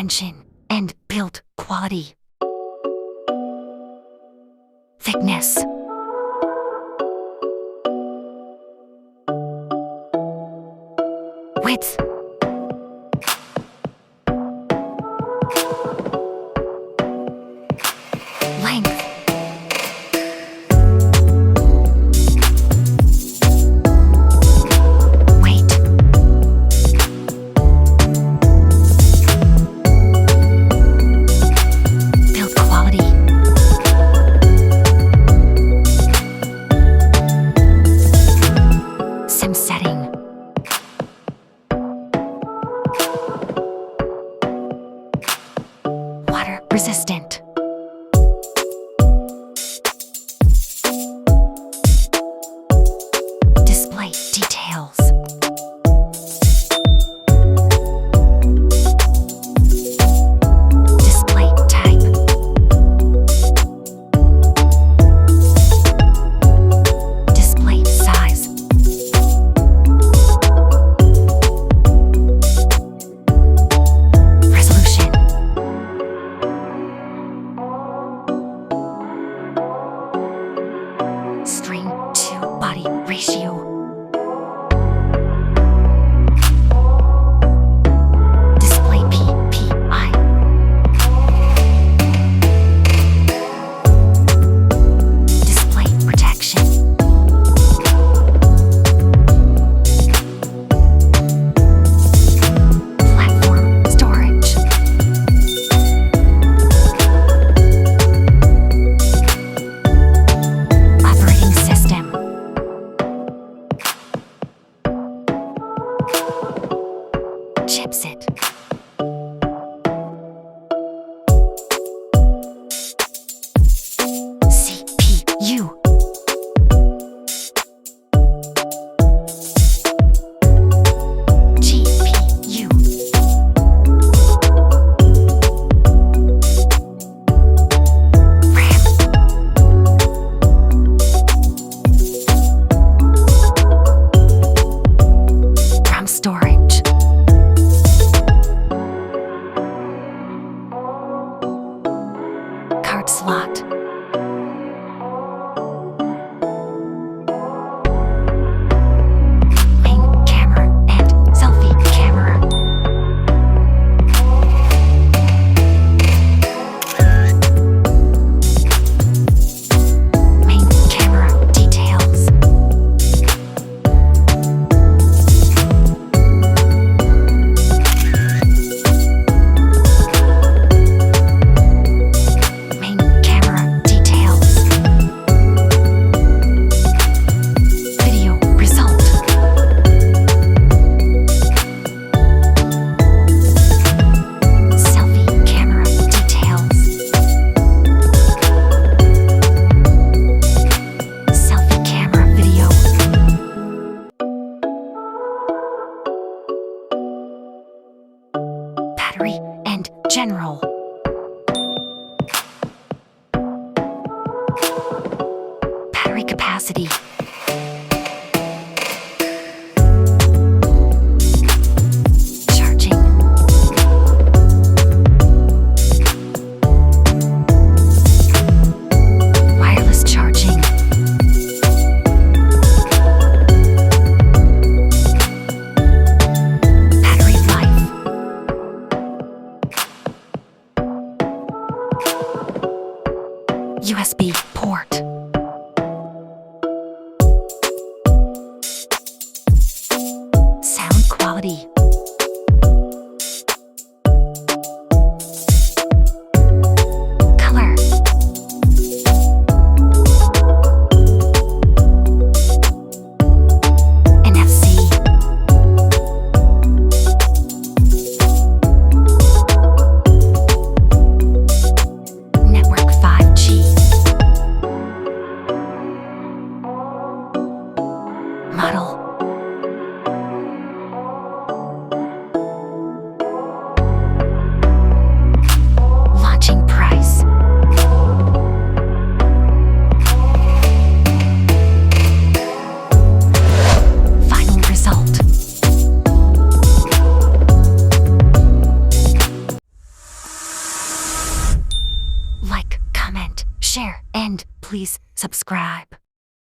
dimension and build quality. Thickness. Width. Length. Weight. Build quality. Sim setting. Water resistant. Display details. Display type. Display size. Resolution. String to body ratio. Display PPI. Display protection. Platform storage. Operating system. Chipset. CPU. GPU. RAM. RAM storage. Card slot. Main camera and selfie camera. Main camera details. Main camera details. Video result. Selfie camera details. Selfie camera video. Battery and general. Battery capacity. Charging. Wireless charging. Battery life. USB port. share, and please subscribe.